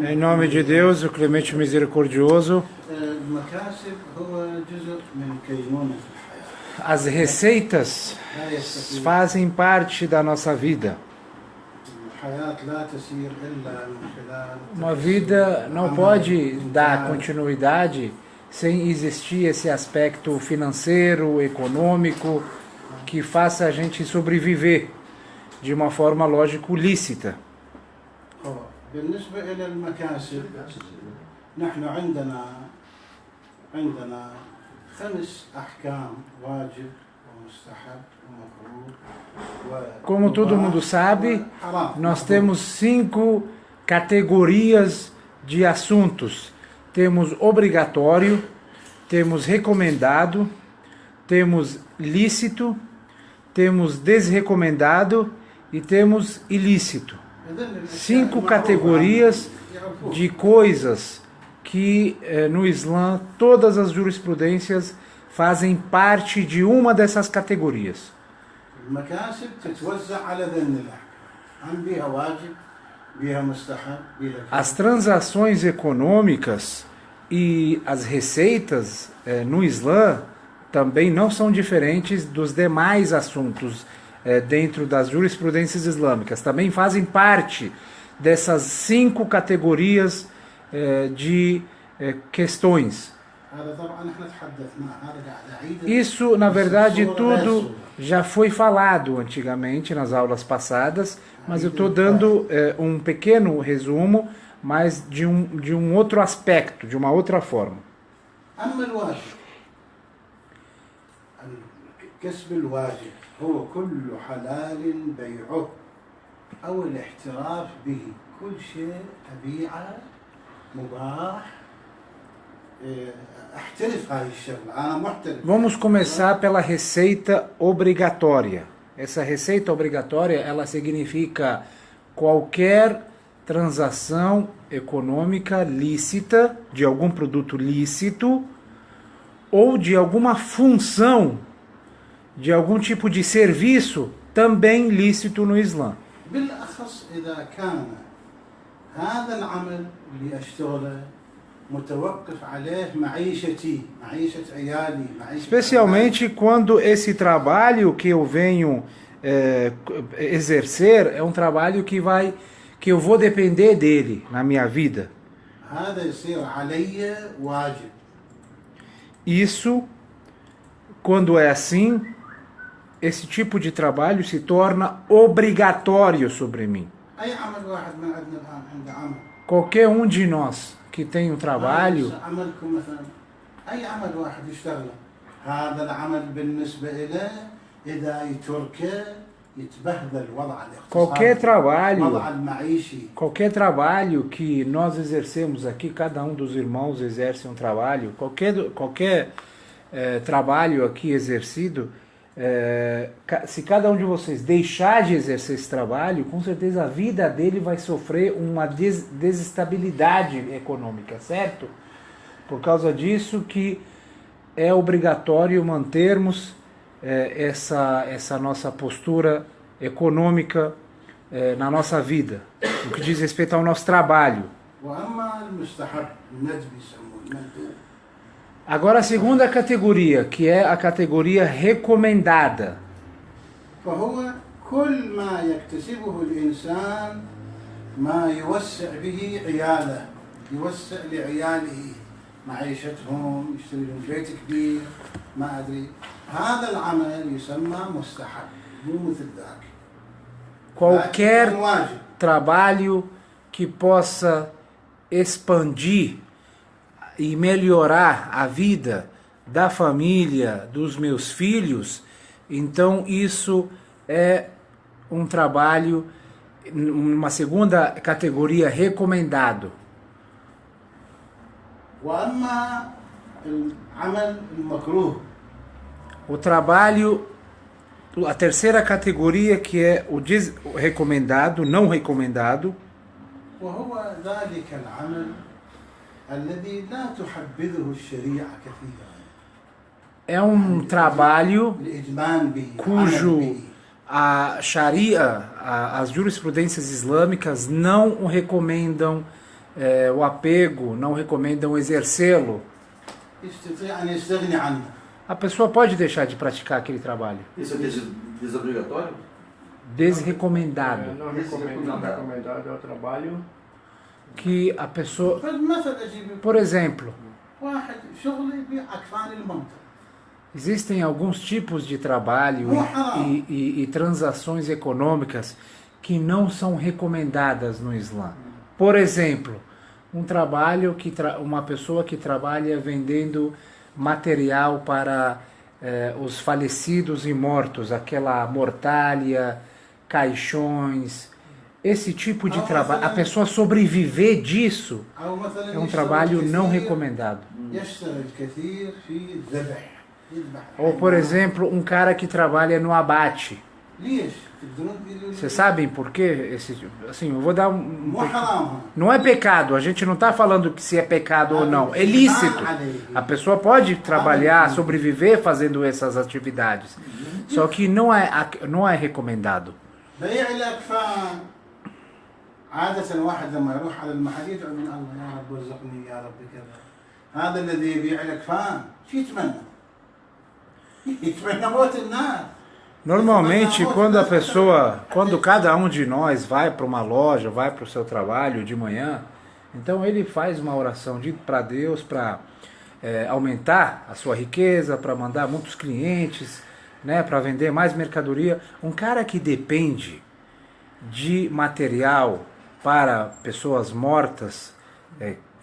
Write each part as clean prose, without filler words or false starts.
Em nome de Deus, o Clemente Misericordioso, as receitas fazem parte da nossa vida. Uma vida não pode dar continuidade sem existir esse aspecto financeiro, econômico, que faça a gente sobreviver de uma forma, lógico, lícita. Como todo mundo sabe, nós temos 5 categorias de assuntos. Temos obrigatório, temos recomendado, temos lícito, temos desrecomendado e temos ilícito. 5 categorias de coisas que no Islã todas as jurisprudências fazem parte de uma dessas categorias. As transações econômicas e as receitas no Islã também não são diferentes dos demais assuntos dentro das jurisprudências islâmicas. Também fazem parte dessas 5 categorias de questões. Isso, na verdade, tudo já foi falado antigamente nas aulas passadas, mas eu estou dando um pequeno resumo, mas de um outro aspecto, de uma outra forma. كسب الواجب هو كل حلال بيعه أو الاحتراف به كل شيء أبيعه مباح احترف هاي الشغلة أنا محترف. Vamos começar pela receita obrigatória. Essa receita obrigatória, ela significa qualquer transação econômica lícita, de algum produto lícito ou de alguma função, de algum tipo de serviço também lícito no Islã. Especialmente quando esse trabalho que eu venho exercer é um trabalho que eu vou depender dele na minha vida. Isso, quando é assim, esse tipo de trabalho se torna obrigatório sobre mim. Qualquer um de nós que tem um trabalho, qualquer trabalho que nós exercemos aqui, cada um dos irmãos exerce um trabalho, qualquer trabalho aqui exercido, se cada um de vocês deixar de exercer esse trabalho, com certeza a vida dele vai sofrer uma desestabilidade econômica, certo? Por causa disso que é obrigatório mantermos essa nossa postura econômica na nossa vida, no que diz respeito ao nosso trabalho. Agora a segunda categoria, que é a categoria recomendada. Qualquer trabalho que possa expandir e melhorar a vida da família, dos meus filhos, então isso é um trabalho, uma segunda categoria, recomendado. O trabalho, a terceira categoria, que é o recomendado, não recomendado. É um trabalho cujo a Sharia, as jurisprudências islâmicas não recomendam o apego, não recomendam exercê-lo. يستطيع أن يستغني عنه. A pessoa pode deixar de praticar aquele trabalho. Isso é desobrigatório? Desrecomendado. Não recomendado é o trabalho. Que a pessoa, فمثلا أجيب por exemplo, واحد شغله يبيع أكفان المنطقة. existem alguns tipos de trabalho e transações econômicas que não são recomendadas no Islã. Por exemplo, um trabalho que uma pessoa que trabalha vendendo material para os falecidos e mortos, aquela mortalha, caixões, esse tipo de trabalho, a pessoa sobreviver disso أو مثلا é um trabalho não يشتغل recomendado. يشتغل كثير في الذبح. يذبح. Ou, por exemplo, um cara que trabalha no abate. ليش؟ تقدرون تقولون Vocês sabem por quê? Assim, eu vou dar مو حرام. Não é pecado, a gente não está falando que se é pecado ou não, é lícito. A pessoa pode trabalhar, sobreviver fazendo essas atividades, só que não é recomendado. بيع الأكفان عادة واحد لما يروح على المحل يدعو من الله يا رب ارزقني يا رب كذا. هذا الذي يبيع الأكفان شو يتمنى؟ يتمنى موت الناس. Normalmente, quando cada um de nós vai para uma loja, vai para o seu trabalho de manhã, então ele faz uma oração para Deus, para aumentar a sua riqueza, para mandar muitos clientes, né, para vender mais mercadoria. Um cara que depende de material para pessoas mortas,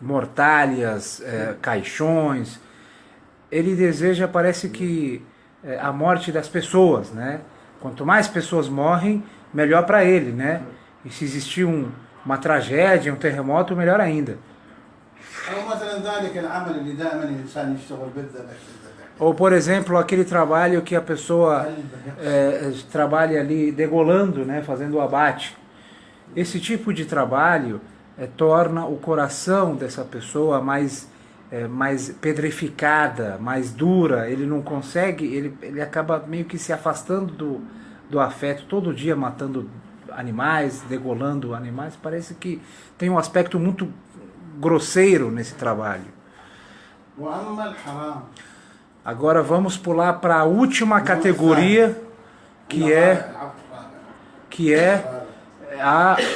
mortalhas, caixões, ele deseja, parece que a morte das pessoas, né? Quanto mais pessoas morrem, melhor para ele, né? E se existir uma tragédia, um terremoto, melhor ainda. أو مثلا ذلك العمل اللي دائما الإنسان يشتغل بالذبح. Ou, por exemplo, aquele trabalho que a pessoa trabalha ali degolando, né? Fazendo o abate. Esse tipo de trabalho torna o coração dessa pessoa mais pedrificada, mais dura. Ele não consegue, ele acaba meio que se afastando do afeto, todo dia matando animais, degolando animais. Parece que tem um aspecto muito grosseiro nesse trabalho. وأما الحرام Agora vamos pular para a última categoria, que é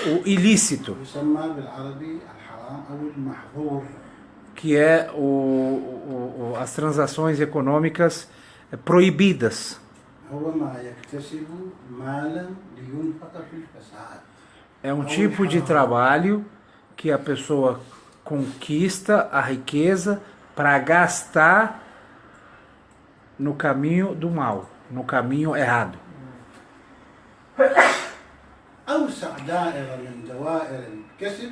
o ilícito, يسمى بالعربي الحرام أو المحظور. que é as transações econômicas proibidas. هو ما يكتسب مالا لينفق في الفساد. É um tipo de trabalho que a pessoa conquista a riqueza para gastar no caminho do mal, no caminho errado. أوسع دائرة من دوائر الكسب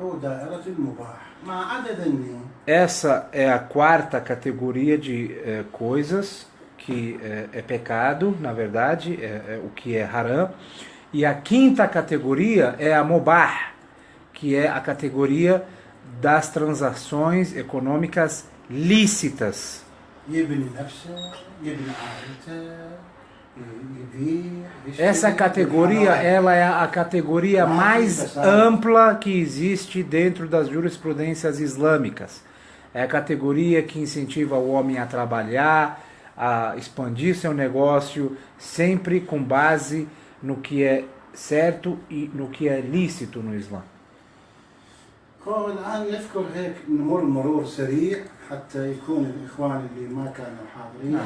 هو دائرة المباح مع عدد النيون. Essa é a quarta categoria de coisas que é pecado, na verdade, o que é haram. E a quinta categoria é a mubah, que é a categoria das transações econômicas lícitas. يبني نفسه يبني عائلته يبيع يشتري. Essa categoria, ela é a categoria mais ampla que existe dentro das jurisprudências islâmicas. É a categoria que incentiva o homem a trabalhar, a expandir seu negócio, sempre com base no que é certo e no que é lícito no Islã. الآن نذكر هيك نمر مرور سريع حتى يكون الإخوان اللي ما كانوا حاضرين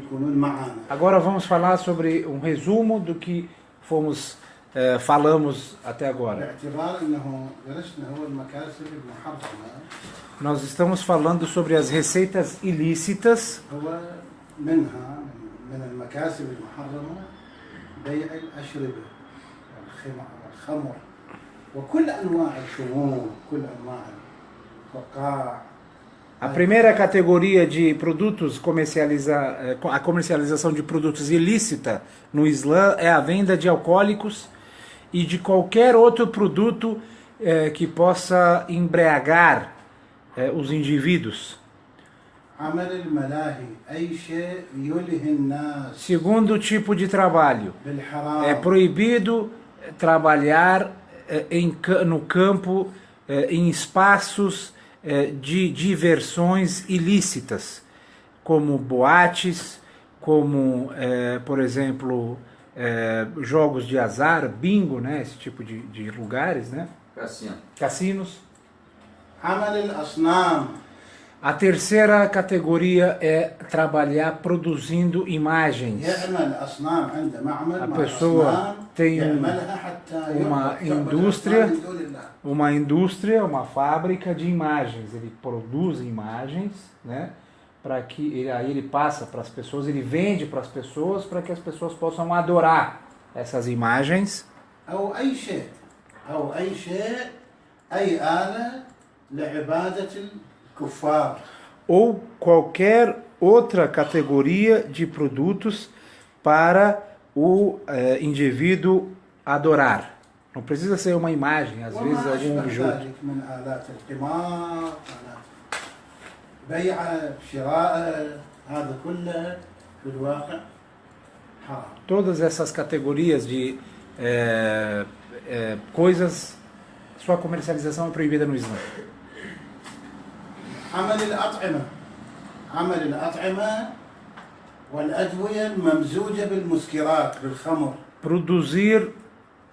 يكونون معنا. Agora vamos falar sobre um resumo do que falamos até agora. باعتبار أنه درسنا هو المكاسب المحرمة. Nós estamos falando sobre as receitas ilícitas. هو منها من المكاسب المحرمة بيع الأشربة والخمر وكل أنواع الخمور كل أنواع الفقاع. A primeira categoria de produtos a comercialização de produtos ilícita no Islã é a venda de alcoólicos e de qualquer outro produto que possa embriagar os indivíduos. عمل الملاهي أي شيء يلهي الناس Segundo tipo de trabalho, é بالحرام proibido trabalhar no campo, em espaços de diversões ilícitas, como boates, como, por exemplo, jogos de azar, bingo, né? Esse tipo de lugares, né? Cassino. Cassinos. عمل الأصنام A terceira categoria é trabalhar produzindo imagens. يعمل أصنام عنده معمل A مع pessoa أصنام tem يعملها حتى uma يعبد indústria, الأصنام من دون الله. uma indústria, uma fábrica de imagens. Ele produz imagens, né? Para que aí ele passa para as pessoas, ele vende para as pessoas para que as pessoas possam adorar essas imagens. أو أي شيء أي آلة لعبادة الكفار. Ou qualquer outra categoria de produtos para o indivíduo adorar. Não precisa ser uma imagem, às vezes وما algum أشبه objeto. ذلك من آلات القمار، آلات بيعه شراءه، هذا كله في الواقع حرام. Todas essas categorias de coisas, sua comercialização é proibida no Islã. عمل الأطعمة والأدوية الممزوجة بالمسكرات بالخمر. Produzir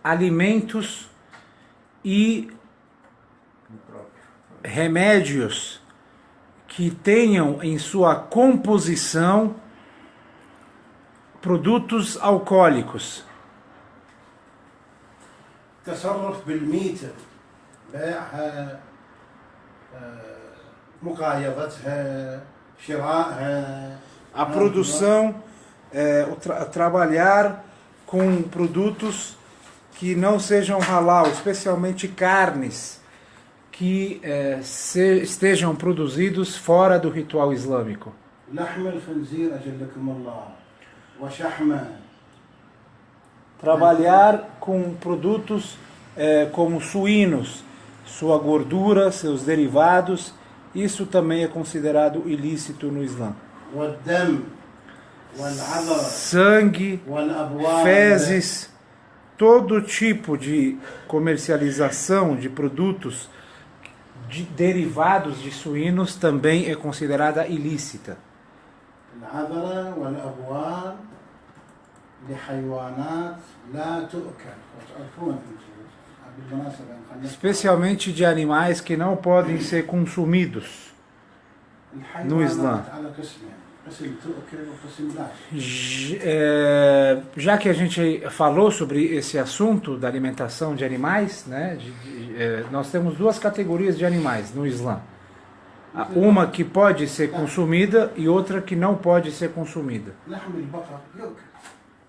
alimentos e remédios que tenham em sua composição produtos alcoólicos. تصرف بالميتة، بيعها، مقايضتها، شرائها. A produção, trabalhar com produtos que não sejam halal, especialmente carnes que estejam produzidos fora do ritual islâmico. لحم الخنزير أجلكم الله وشحمه. Trabalhar com produtos como suínos, sua gordura, seus derivados, isso também é considerado ilícito no Islã. والدم والعذر Sangue, والأبواب. fezes, todo tipo de comercialização de produtos derivados de suínos também é considerada ilícita. العذرة والأبواب لحيوانات لا تؤكل. وتعرفون بالمناسبة Especialmente de animais que não podem ser consumidos. no Islã. على قسمين، قسم تؤكل وقسم لا. Já que a gente falou sobre esse assunto da alimentação de animais, né, nós temos duas categorias de animais no Islã. Uma que pode ser consumida e outra que não pode ser consumida. لحم البقر يؤكل.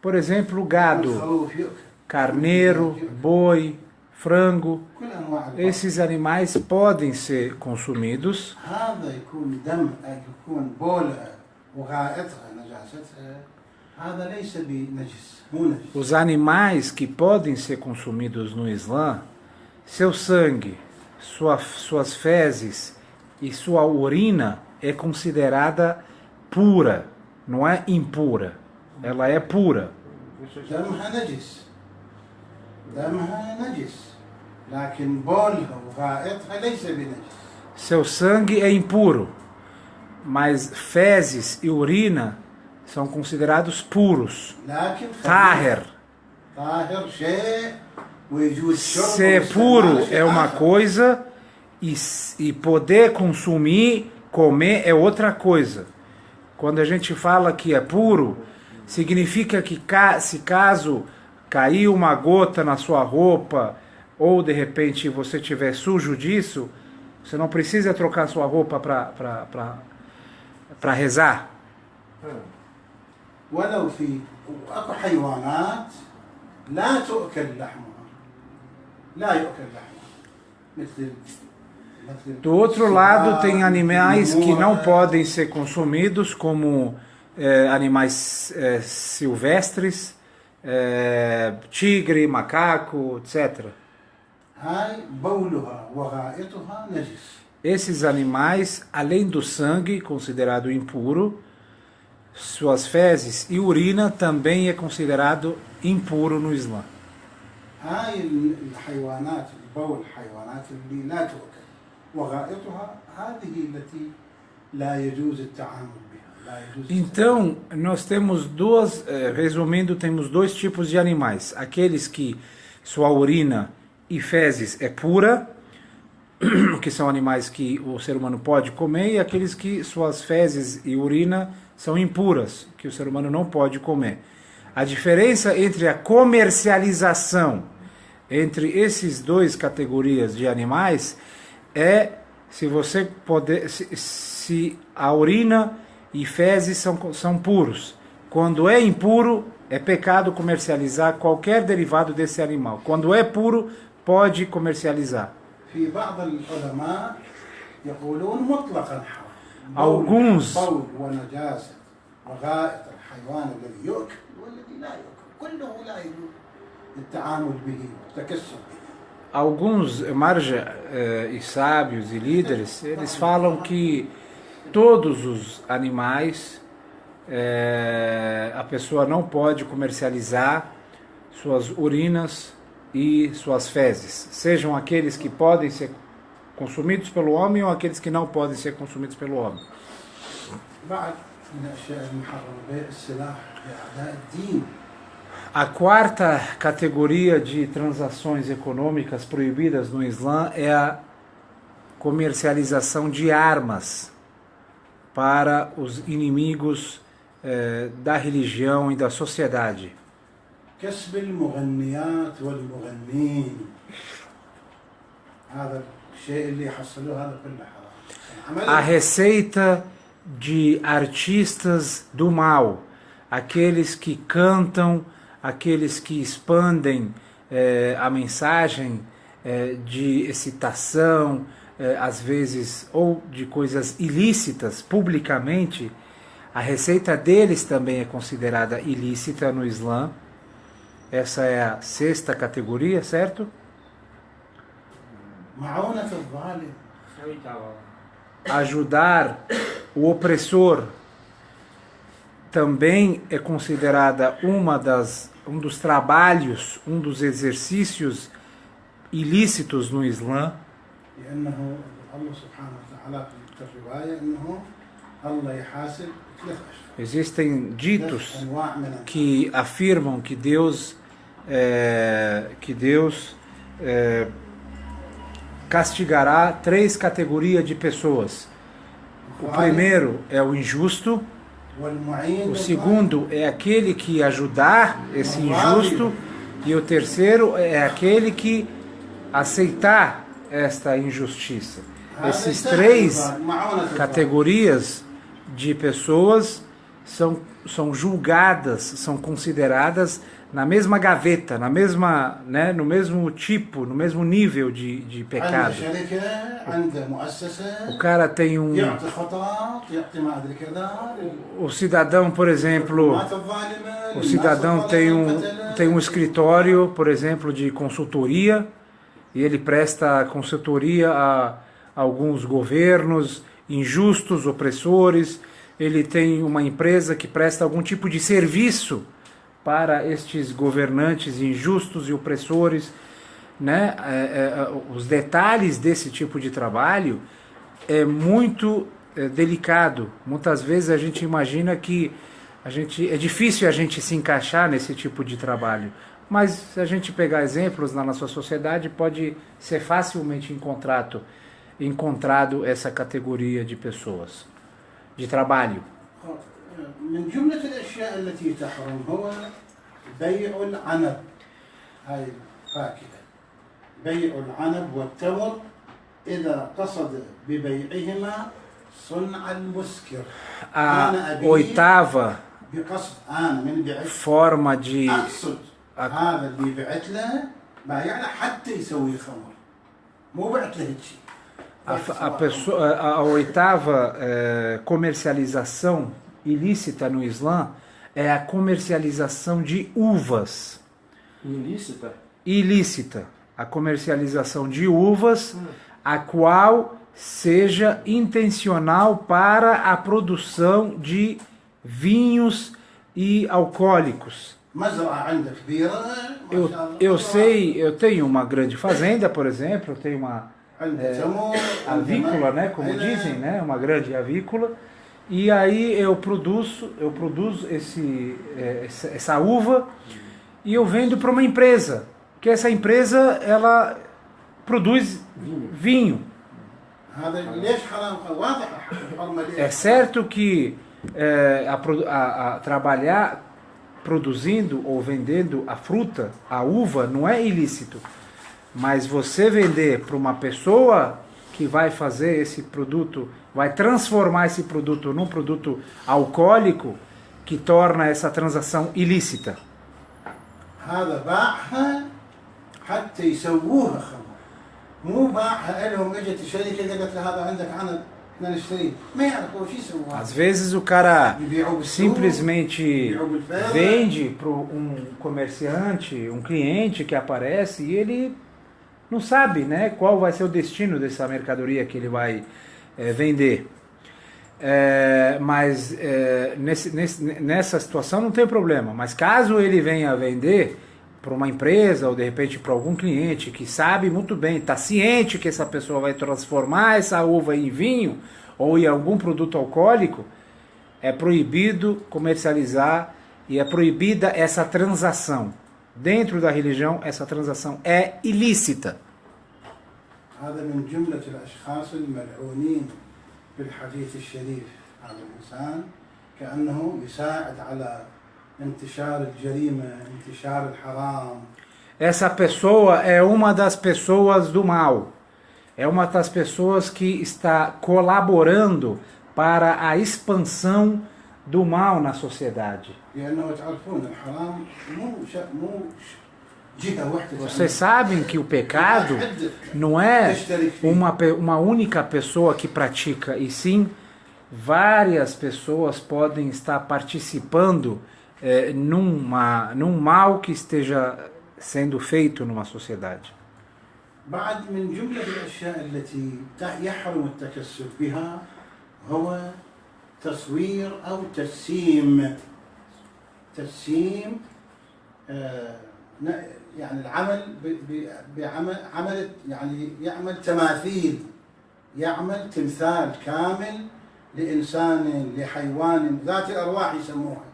Por exemplo, gado, الخروف يؤكل. carneiro, boi, frango. كل أنواع البقر. Esses animais podem ser consumidos. هذا يكون دم، يكون بولها وغائطها نجاستها، هذا ليس بنجس، مو نجس. Os animais que podem ser consumidos no Islã, seu sangue, suas fezes e sua urina é considerada pura, não é impura. Ela é pura. دمها نجس، دمها نجس، لكن بولها وغائطها ليس بنجس. Seu sangue é impuro, mas fezes e urina são considerados puros. لكن Taher. طاهر شيء ويجوز شرب. Ser puro é uma coisa e poder consumir, comer é outra coisa. Quando a gente fala que é puro, significa que se caso cair uma gota na sua roupa ou de repente você estiver sujo disso, você não precisa trocar sua roupa para rezar. ولو في اكو حيوانات لا تؤكل لحمها، لا يؤكل لحمها، مثل Do outro lado, tem animais que não podem ser consumidos, como animais silvestres, tigre, macaco, etc. هاي بولها وغائطها نجس. esses animais, além do sangue, considerado impuro, suas fezes e urina também é considerado impuro no Islã. هاي الحيوانات البول الحيوانات اللي لا تؤكل وغائطها هذه التي لا يجوز التعامل بها لا يجوز Então, nós temos resumindo, temos dois tipos de animais. Aqueles que sua urina e fezes é pura, que são animais que o ser humano pode comer, e aqueles que suas fezes e urina são impuras, que o ser humano não pode comer. A diferença entre a comercialização entre esses dois categorias de animais é se a urina e fezes são puros. Quando é impuro, é pecado comercializar qualquer derivado desse animal. Quando é puro, pode comercializar. في بعض العلماء يقولون مطلقا حرام. Alguns بول ونجاسة وغائط الحيوان الذي يؤكل والذي لا يؤكل كله لا يجوز التعامل به والتكسب به. Alguns marja e sábios e líderes, eles falam que todos os animais a pessoa não pode comercializar suas urinas e suas fezes, sejam aqueles que podem ser consumidos pelo homem ou aqueles que não podem ser consumidos pelo homem. بعد من الأشياء المحرمة بيع السلاح لأعداء الدين. A quarta categoria de transações econômicas proibidas no Islã é a comercialização de armas para os inimigos da religião e da sociedade. كسب المغنيات والمغنين هذا الشيء اللي يحصلوه هذا كله حرام. A receita de artistas do mal, aqueles que cantam, aqueles que expandem a mensagem de excitação, às vezes, ou de coisas ilícitas publicamente, a receita deles também é considerada ilícita no Islã. Essa é a sexta categoria, certo? معونة الظالم. Ajudar o opressor também é considerada um dos trabalhos, um dos exercícios ilícitos no Islã. لأنه الله سبحانه وتعالى في الرواية أنه الله يحاسب ثلاث أشياء. Existem ditos أنواع من que afirmam que Deus castigará três categorias de pessoas. O primeiro é o injusto, o segundo é aquele que ajudar esse injusto, e o terceiro é aquele que aceitar esta injustiça. Essas três categorias de pessoas são julgadas, são consideradas na mesma gaveta, no mesmo tipo, no mesmo nível de pecado. O cara tem o cidadão, por exemplo, o cidadão tem um escritório, por exemplo, de consultoria, e ele presta consultoria a alguns governos injustos, opressores. Ele tem uma empresa que presta algum tipo de serviço para estes governantes injustos e opressores, né? Os detalhes desse tipo de trabalho é muito delicado. Muitas vezes a gente imagina que é difícil a gente se encaixar nesse tipo de trabalho, mas se a gente pegar exemplos na nossa sociedade, pode ser facilmente encontrado essa categoria de pessoas, de trabalho. من جملة الأشياء التي تحرم هو بيع العنب هاي الفاكهة بيع العنب والتمر إذا قصد ببيعهما صنع المسكر. A oitava بقصد أنا من بعت forma de أقصد هذا اللي بعت له بايع له حتى يسوي خمر مو بعت له هيك شيء. A oitava comercialização ilícita no Islã é a comercialização de uvas. Ilícita? Ilícita. A comercialização de uvas, a qual seja intencional para a produção de vinhos e alcoólicos. مزرعة عندك كبيرة ما شاء الله. Eu sei, eu tenho uma grande fazenda, por exemplo, eu tenho uma عندك تمور avícola, né, como dizem, né, uma grande avícola, e aí eu produzo essa uva e eu vendo para uma empresa, que essa empresa ela produz vinho. هذا ليش حرام؟ واضح الحرمة ليش؟ É certo que trabalhar produzindo ou vendendo a fruta, a uva, não é ilícito. Mas você vender para uma pessoa que vai fazer esse produto, vai transformar esse produto num produto alcoólico, que torna essa transação ilícita. هذا باعها حتى يسووها خمر، مو باعها لهم. اجت الشركه قالت له هذا عندك عنب احنا نشتريه، ما يعرفوا شو يسووا. Às vezes o cara simplesmente vende para um comerciante, um cliente que aparece e ele não sabe, né, qual vai ser o destino dessa mercadoria que ele vai vender. Mas nessa situação não tem problema. Mas caso ele venha vender para uma empresa ou de repente para algum cliente que sabe muito bem, está ciente que essa pessoa vai transformar essa uva em vinho ou em algum produto alcoólico, é proibido comercializar e é proibida essa transação. Dentro da religião, essa transação é ilícita. هذا من جملة الأشخاص الملعونين في الحديث الشريف. هذا الإنسان كأنه يساعد على انتشار الجريمة، انتشار الحرام. Essa pessoa é uma das pessoas do mal. É uma das pessoas que está colaborando para a expansão do mal na sociedade. لأنه تعرفون الحرام مو جهة واحدة. Vocês sabem que o pecado não é uma única pessoa que pratica, e sim várias pessoas podem estar participando num mal que esteja sendo feito numa sociedade. بعد من جملة الأشياء التي يحرم التكسب بها هو تصوير أو تجسيم يعني العمل بعمل يعني يعمل تماثيل، يعمل تمثال كامل لإنسان لحيوان ذات الأرواح يسموها.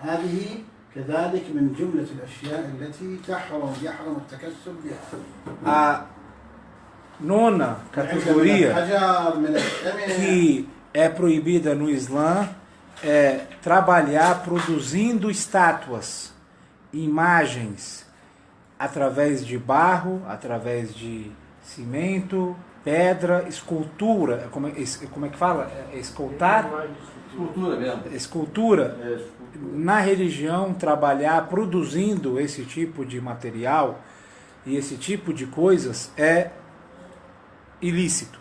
هذه كذلك من جملة الأشياء التي يحرم التكسب بها. A nona categoria que é proibida no Islã é trabalhar produzindo estátuas, imagens, através de barro, através de cimento, pedra, escultura, como é que fala? Escultar? Escultura mesmo. Escultura. Na religião, trabalhar produzindo esse tipo de material e esse tipo de coisas é ilícito.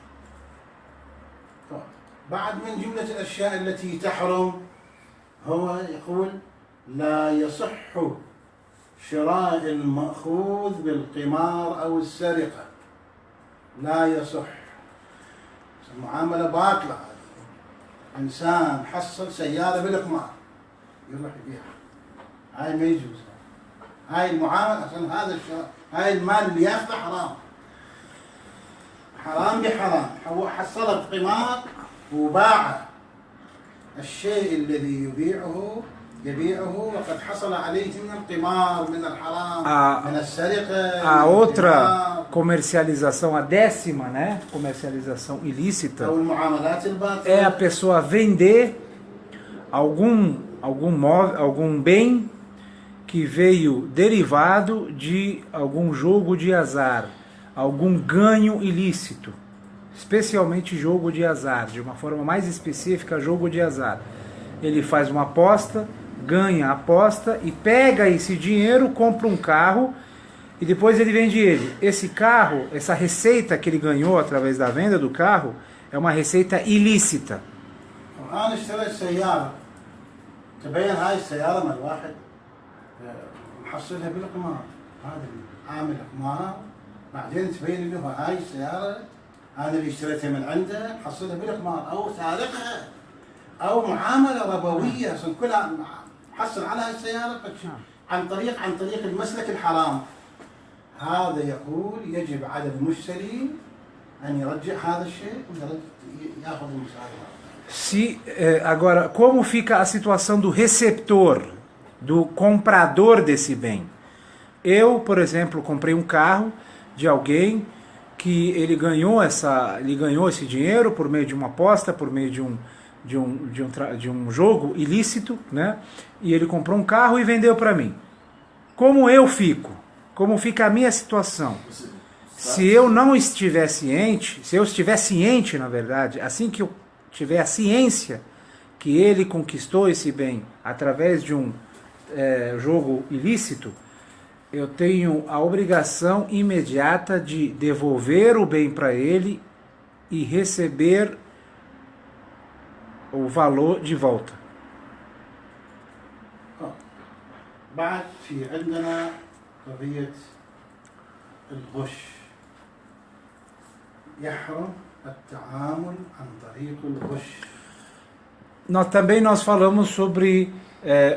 بعد من جملة الأشياء التي تحرم هو يقول لا يصح شراء المأخوذ بالقمار أو السرقة. لا يصح. المعاملة باطلة. إنسان حصل سيارة بالقمار يروح يبيعها، هاي ما يجوز. هاي المعاملة أصلا هاي المال اللي ياخذه حرام، حرام بحرام. هو حصله بقمار وباعه. الشيء الذي يبيعه وقد حصل عليه من القمار، من الحرام، من السرقة. A outra comercialização, a décima, né, comercialização ilícita, é a pessoa vender algum bem que veio derivado de algum jogo de azar, algum ganho ilícito, especialmente jogo de azar, de uma forma mais específica, jogo de azar. Ele faz uma aposta, ganha a aposta e pega esse dinheiro, compra um carro e depois ele vende ele. Esse carro, essa receita que ele ganhou através da venda do carro, é uma receita ilícita. أنا اشتريت سيارة، تبين هاي السيارة من واحد محصلها بالقمار، هذا عامل قمار، بعدين تبين له هاي السيارة أنا اللي اشتريتها من عنده حصلها بالقمار أو سارقها أو معاملة ربوية أصلا كلها حصل على السيارة عن طريق المسلك الحرام. هذا يقول يجب على المشتري أن يرجع هذا الشيء ويأخذ المساعدة. Agora, como fica a situação do receptor, do comprador desse bem? Eu, por exemplo, comprei um carro de alguém que ele ganhou esse dinheiro por meio de uma aposta, por meio de um jogo ilícito, né? E ele comprou um carro e vendeu para mim. Como eu fico? Como fica a minha situação? Se eu não estiver ciente, se eu estiver ciente, na verdade, assim que eu tiver a ciência que ele conquistou esse bem através de um jogo ilícito, eu tenho a obrigação imediata de devolver o bem para ele e receber o valor de volta. بعد في عندنا قضية الغش. يحرم التعامل عن طريق الغش. Nós falamos sobre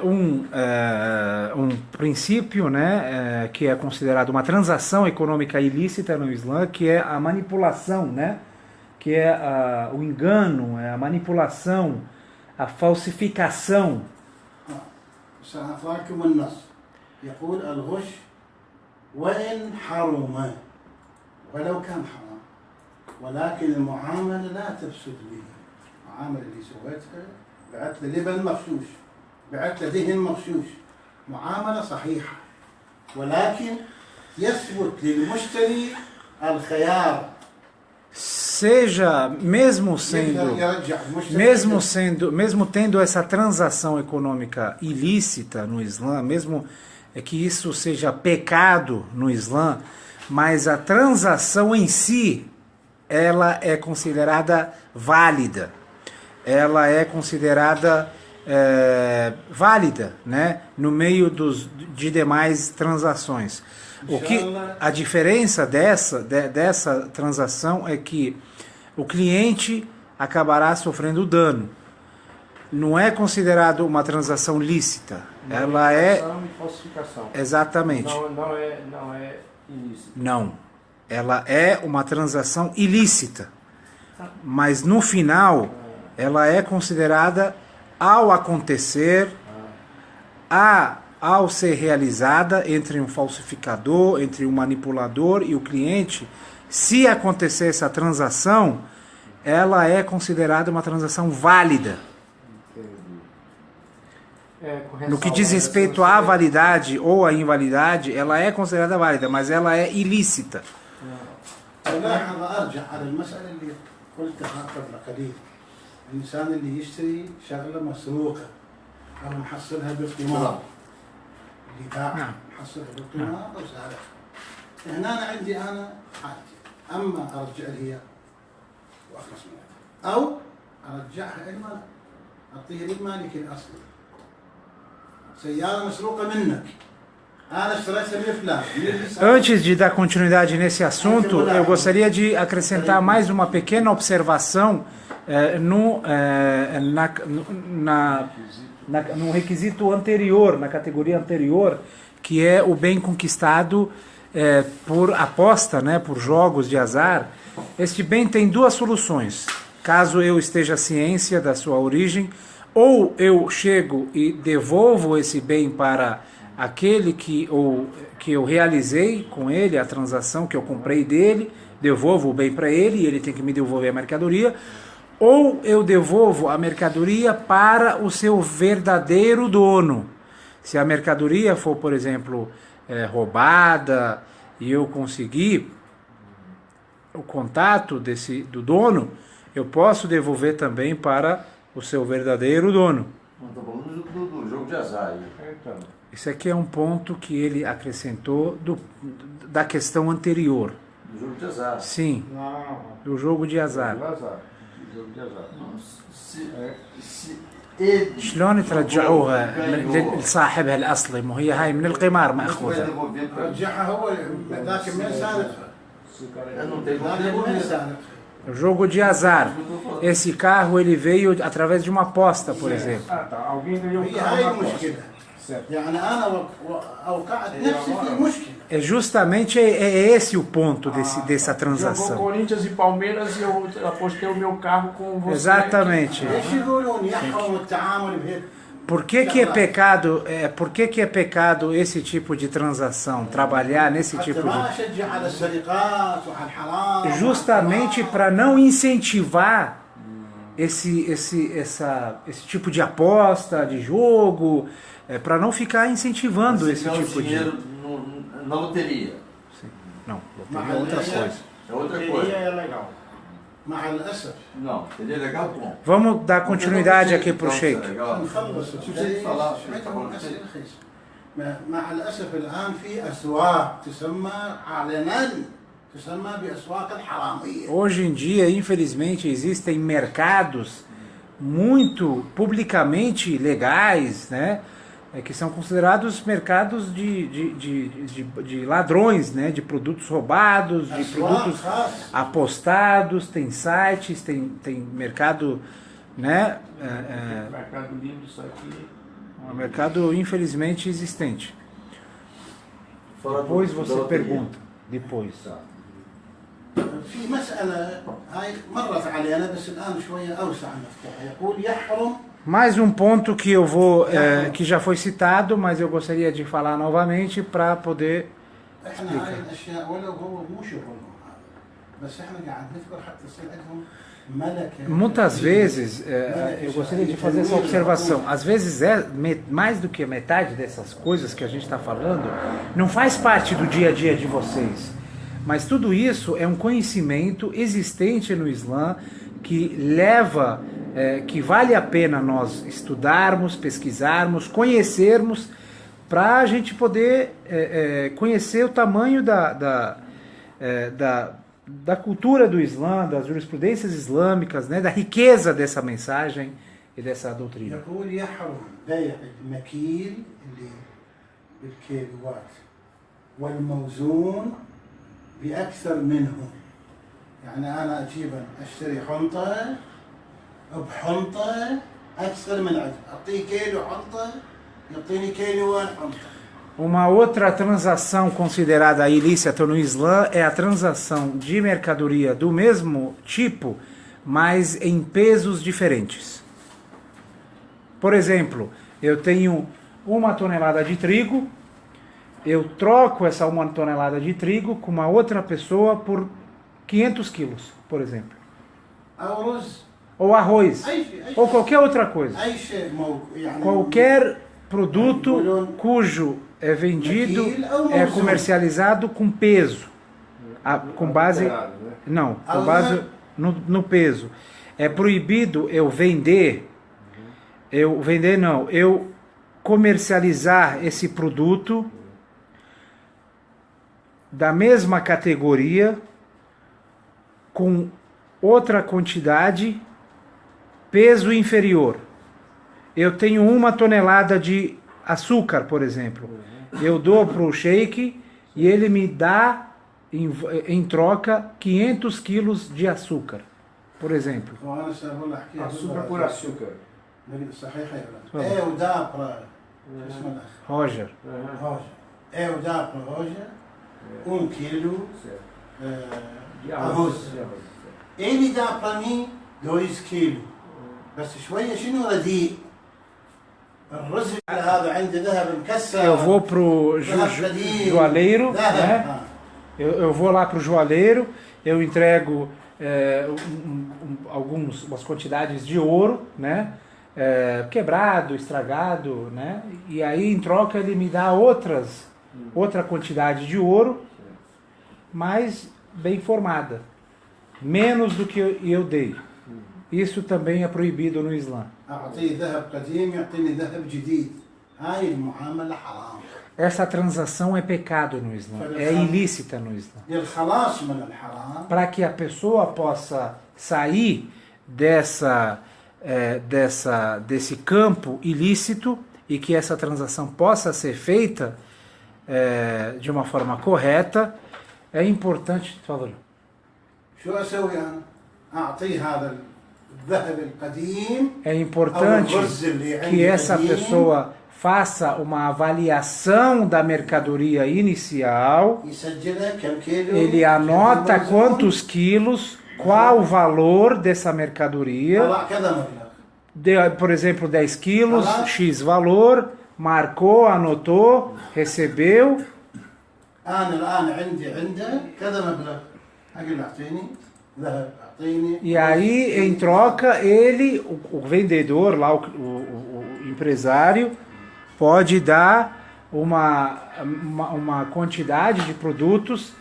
um princípio, né, que é considerado uma transação econômica ilícita no Islã, que é a manipulação, né, que é o engano, a manipulação, a falsificação. سأقرأكم النص يقول الغش وإن حرم ولو كان حرام ولكن المعاملة لا تفسد به. المعاملة اللي سويتها بعت له لبن مغشوش، بعت له دهن مغشوش، معاملة صحيحة، ولكن يثبت للمشتري الخيار. Seja, mesmo tendo essa transação econômica ilícita no Islã, mesmo que isso seja pecado no Islã, mas a transação em si, ela é considerada válida, ela é considerada válida, né, no meio de demais transações. A diferença dessa transação é que o cliente acabará sofrendo dano. Não é considerado uma transação lícita. Ela é falsificação. Exatamente. Não é ilícita. Não. Ela é uma transação ilícita. Mas no final, ela é considerada, ao acontecer, ao ser realizada entre um falsificador, entre um manipulador e o cliente, se acontecer essa transação, ela é considerada uma transação válida. No que diz respeito à validade ou à invalidade, ela é considerada válida, mas ela é ilícita. الإنسان اللي يشتري شغلة مسروقة أو محصلها بالقمار اللي باع محصلها بالقمار أو سارقها. هنا أنا عندي حالتي، أما أرجع لها وأخلص منها أو أرجعها إلى أعطيها للمالك الأصلي. سيارة مسروقة منك. Antes de dar continuidade nesse assunto, eu gostaria de acrescentar mais uma pequena observação no requisito anterior, na categoria anterior, que é o bem conquistado por aposta, né, por jogos de azar. Este bem tem duas soluções. Caso eu esteja ciência da sua origem, ou eu chego e devolvo esse bem para aquele que eu realizei com ele, a transação que eu comprei dele, devolvo o bem para ele e ele tem que me devolver a mercadoria, ou eu devolvo a mercadoria para o seu verdadeiro dono. Se a mercadoria for, por exemplo, roubada e eu conseguir o contato do dono, eu posso devolver também para o seu verdadeiro dono. Não estou falando do jogo de azar. Então. Isso aqui é um ponto que ele acrescentou da questão anterior. Do jogo de azar? Sim, Não. do jogo de azar. Do jogo de azar. شلون ترجعوها لصاحبها الأصلي؟ ما هي هاي من القمار مأخوذة. رجعها هو ذاك من سارقها. Eu não tenho ذاك من سارقها. O jogo de azar. Esse carro ele veio através de uma aposta, por exemplo. Ah, tá. Alguém ganhou um هي carro هاي na aposta. المشكلة. Certo. يعني أنا أوقعت نفسي في مشكلة. É justamente esse o ponto dessa Jogou transação. Corinthians e Palmeiras e eu apostei o meu carro com você. Exatamente. ليش يقولون يحرم التعامل بهيك؟ Por que que é pecado esse tipo de transação, trabalhar nesse حتى tipo ما de... أشجع على السرقات وعلى الحرام. Justamente para não incentivar esse tipo de aposta, de jogo, para não ficar incentivando Você esse ganha tipo de... dinheiro na loteria. Não, مع loteria é outra الأسف- coisa. É outra Loteria coisa. é legal. مع الأسف Não, loteria é legal, bom. Vamos dar continuidade aqui para o Sheik. نخلص شو بدك تطلع؟ عندهم أسئلة رخيصة. مع الأسف الآن في أسواق تسمى علنا تسمى بأسواق الحرامية. Hoje em dia, infelizmente, existem mercados muito publicamente legais, né? Que são considerados mercados de ladrões, né? De produtos roubados, de produtos apostados, tem sites, tem mercado, né? Mercado Livre, isso aqui. Um mercado infelizmente existente. Fala Depois da você loteria. pergunta. Depois. في مسألة هاي مرت علينا بس الآن شوية أوسع مفتوحة يقول يحرم. Mais um ponto que eu vou, que já foi citado, mas eu gostaria de falar novamente para poder. احنا هاي الأشياء ولو هو مو شغلهم هذا بس احنا قاعد نذكر حتى يصير عندهم ملكة. Muitas vezes, eu gostaria de fazer essa observação. Às vezes, mais do que metade dessas coisas que a gente está falando, não faz parte do dia a dia de vocês. Mas tudo isso é um conhecimento existente no Islã que leva, que vale a pena nós estudarmos, pesquisarmos, conhecermos, para a gente poder conhecer o tamanho da cultura do Islã, das jurisprudências islâmicas, né, da riqueza dessa mensagem e dessa doutrina. يقول يحرم بيع المكيل اللي بالكيلوات والموزون بأكثر منه. يعني أنا أجيب أشتري حنطة بحنطة أكثر من عدد أعطيه كيلو حنطة يعطيني كيلوان حنطة. Uma outra transação considerada ilícita no Islã é a transação de mercadoria do mesmo tipo, mas em pesos diferentes. Por exemplo, eu tenho 1 tonelada de trigo, eu troco essa 1 tonelada de trigo com uma outra pessoa por 500 quilos, por exemplo. أو رز Ou arroz, أي شيء ou qualquer outra coisa. أي شيء يعني Qualquer produto cujo é vendido, é comercializado com peso, com base, não, com base no peso. É proibido eu comercializar esse produto da mesma categoria com outra quantidade, peso inferior. Eu tenho 1 tonelada de açúcar, por exemplo. Eu dou para o sheik e ele me dá em troca 500 quilos de açúcar, por exemplo. وأنا سأقول أحكي Açúcar por açúcar. صحيح يا ولد. إيه ودابرة اسمه الأخ Roger, روجر. إيه ودابرة روجر 1 كيلو De arroz. arroz. إيه دابرني 2 كيلو بس شوية شنو رديء الرز هذا عنده ذهب مكسر. eu vou pro joalheiro, né? ذهب Eu vou lá pro joalheiro, eu entrego algumas quantidades de ouro, né? Quebrado, estragado, né? E aí em troca ele me dá outra quantidade de ouro, mas bem formada, menos do que eu dei. Isso também é proibido no Islã. أعطيه ذهب قديم يعطيني ذهب جديد. هاي المعاملة حرام. Essa transação é pecado no Islã, é ilícita no Islã. للخلاص من الحرام Para que a pessoa possa sair desse campo ilícito e que essa transação possa ser feita de uma forma correta, é importante. Por favor. شو أسوي أنا؟ أعطيه هذا الذهب القديم É importante que essa pessoa faça uma avaliação da mercadoria inicial, يسجله كم كيلو ele anota quantos quilos, qual o valor dessa mercadoria, طلع كذا مبلغ. por exemplo, 10 quilos, X valor, marcou, anotou, recebeu, أنا الآن عندي عنده كذا مبلغ، أقول له أعطيني ذهب أعطيني. e aí, em troca, ele, o vendedor, lá, o empresário, pode dar uma quantidade de produtos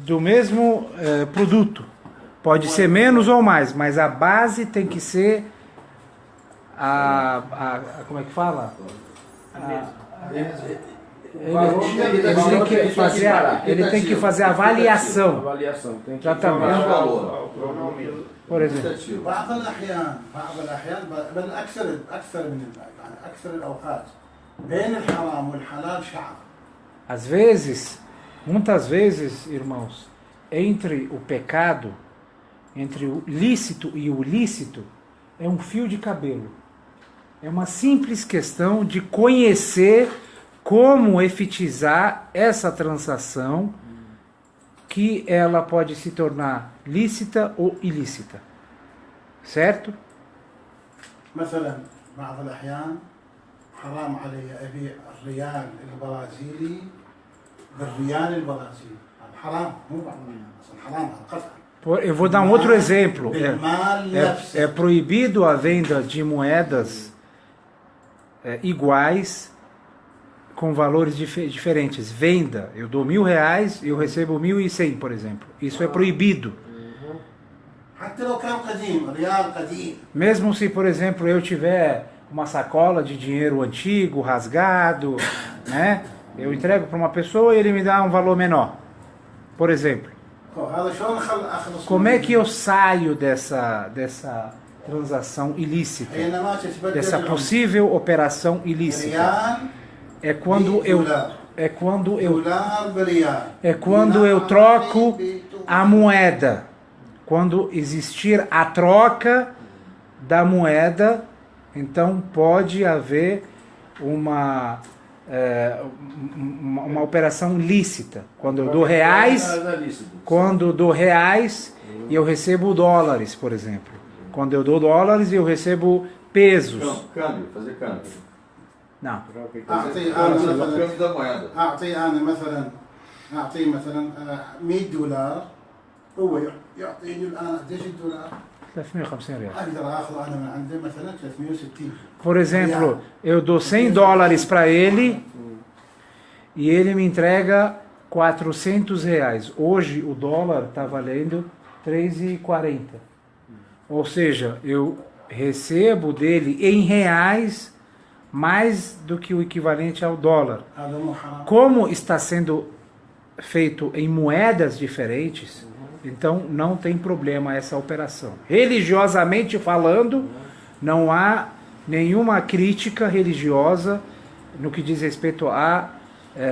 do mesmo produto. Pode ser menos ou mais, mas a base tem que ser como é que fala? Ele tem que fazer a avaliação. Exatamente. Por exemplo. بعض الأحيان بل أكثر الأوقات بين الحرام والحلال شعر. Às vezes, muitas vezes, irmãos, entre o pecado, entre o lícito e o ilícito, é um fio de cabelo. É uma simples questão de conhecer como efetizar essa transação, que ela pode se tornar lícita ou ilícita. Certo? مثلا بعض الأحيان حرام علي أبيع الريال البرازيلي بالريال البرازيلي. حرام مو بعض الأحيان حرام قطعا. Eu vou dar um outro exemplo. É proibido a venda de moedas iguais com valores diferentes. Venda, eu dou R$1.000 e eu recebo 1.100, por exemplo. Isso é proibido. Mesmo se, por exemplo, eu tiver uma sacola de dinheiro antigo, rasgado, né? Eu entrego para uma pessoa e ele me dá um valor menor, por exemplo. Como é que eu saio dessa transação ilícita, dessa possível operação ilícita? É quando eu troco a moeda. Quando existir a troca da moeda, então pode haver uma operação lícita. Quando eu dou reais e eu recebo dólares, por exemplo. Quando eu dou dólares e eu recebo pesos. Câmbio, fazer câmbio. Não. câmbio da moeda. أعطيه مثلا $100 هو يعطيني الآن قديش الدولار؟ R$350. أقدر آخذ أنا من عنده مثلا 360. Por exemplo, eu dou $100 para ele e ele me entrega R$400. Hoje o dólar está valendo 3,40. Ou seja, eu recebo dele em reais mais do que o equivalente ao dólar. Como está sendo feito em moedas diferentes, então não tem problema essa operação. Religiosamente falando, não há nenhuma crítica religiosa no que diz respeito à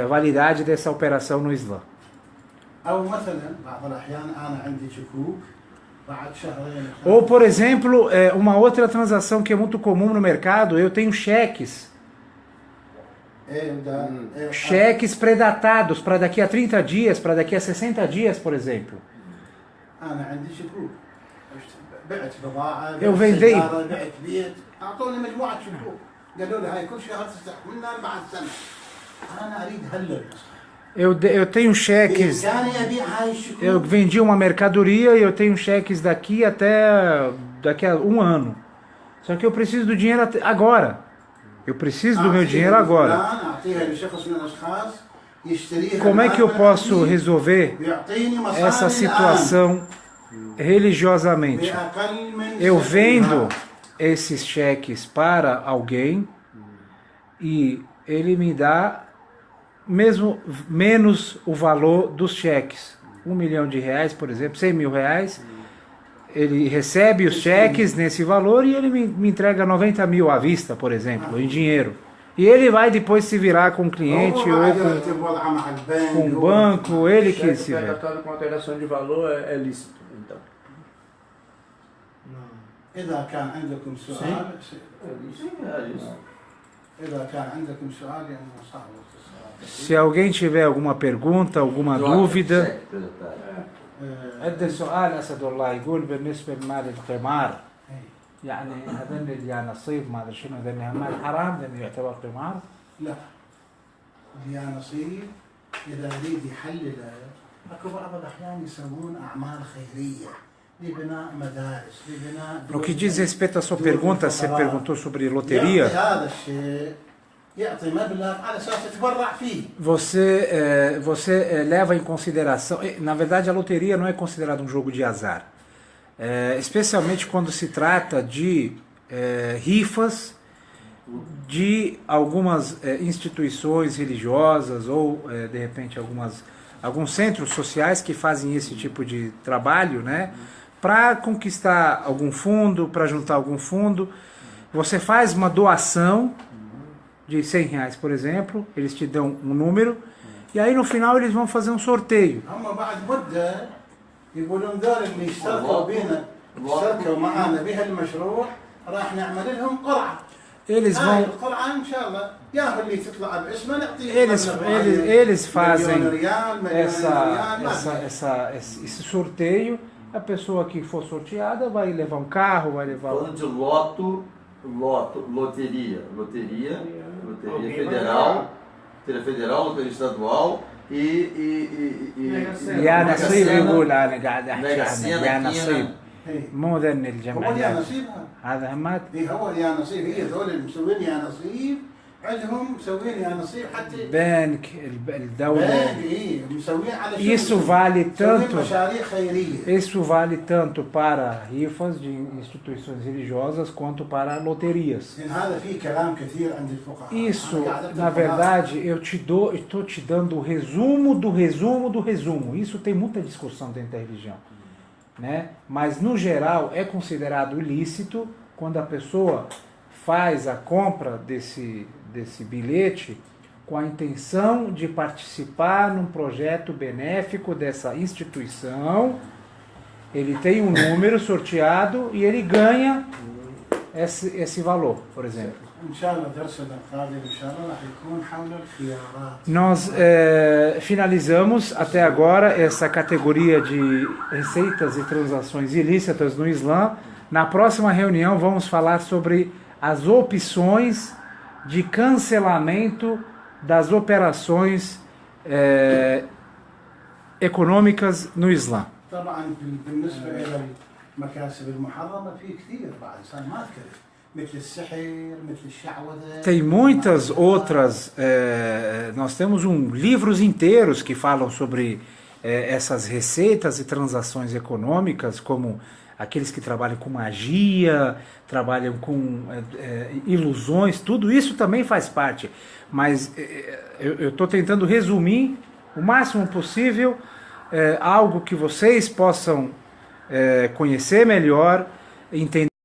validade dessa operação no Islã. Ou, por exemplo, uma outra transação que é muito comum no mercado, eu tenho cheques. Cheques predatados para daqui a 30 dias, para daqui a 60 dias, por exemplo. Eu vendi. Eu tenho cheques. Eu vendi uma mercadoria e eu tenho cheques daqui a um ano. Só que eu preciso do dinheiro agora. Eu preciso do meu dinheiro agora. Como é que eu posso resolver essa situação religiosamente? Eu vendo esses cheques para alguém e ele me dá mesmo menos o valor dos cheques. R$1 milhão, por exemplo, R$100 mil. Ele recebe os cheques nesse valor e ele me entrega 90 mil à vista, por exemplo, em dinheiro. E ele vai depois se virar com o cliente ou com o banco, ele que se vê. Tratado com alteração de valor é lícito, então. إذا كان عندكم سؤال Isso. إذا كان عندكم سؤال يعني صعب. Se alguém tiver alguma pergunta, alguma dúvida. عندي سؤال أسد الله يقول بالنسبة لمال القمار يعني هذن اليانصيب ما أدري شنو هذن مال حرام هذن يعتبر قمار؟ لا اليانصيب إذا يريد يحلله أكو بعض الأحيان يسوون أعمال خيرية لبناء مدارس لبناء. No que diz respeito à sua pergunta, você perguntou sobre loteria. يعطي هذا الشيء يعطي مبلغ على أساس يتبرع فيه. Você leva em consideração, na verdade a loteria não é considerada um jogo de azar, especialmente quando se trata de rifas de algumas instituições religiosas ou de repente alguns centros sociais que fazem esse tipo de trabalho, né, para conquistar algum fundo, para juntar algum fundo. Você faz uma doação de R$100, por exemplo, eles te dão um número e aí no final eles vão fazer um sorteio. هم بعد مدة يقولون ذول اللي اشتركوا بينا اشتركوا معنا بهالمشروع راح نعمل لهم قرعة. Eles هاي vão, القرعة إن شاء الله يا اللي تطلع باسمه نعطيه eles fazem مليون ريال مليون ريال. esse sorteio. A pessoa que for sorteada vai levar um carro, vai levar. Falando de loteria federal, loteria federal, loteria estadual يا نصيب يقول انا قاعد احكي Mega عنه Sena يا aqui, نصيب مو ذن هو يا الجمعيات نصيب هذا همات هو يا نصيب هي ذول اللي مسوين يا نصيب عندهم مسوين يا نصيب حتى بنك الدولة. مسوين على Isso vale tanto, مشاريع خيرية. isso vale tanto para rifas de instituições religiosas quanto para loterias. هذا فيه كلام كثير عند الفقهاء. Isso, na verdade, estou te dando o resumo do resumo do resumo. Isso tem muita discussão dentro da religião, né? Mas no geral é considerado ilícito quando a pessoa faz a compra desse bilhete com a intenção de participar num projeto benéfico dessa instituição. Ele tem um número sorteado e ele ganha esse valor, por exemplo. Nós finalizamos até agora essa categoria de receitas e transações ilícitas no Islã. Na próxima reunião vamos falar sobre as opções de cancelamento das operações econômicas no Islã. Tem muitas outras, nós temos livros inteiros que falam sobre essas receitas e transações econômicas, como aqueles que trabalham com magia, trabalham com ilusões, tudo isso também faz parte. Mas eu estou tentando resumir o máximo possível algo que vocês possam conhecer melhor, entender.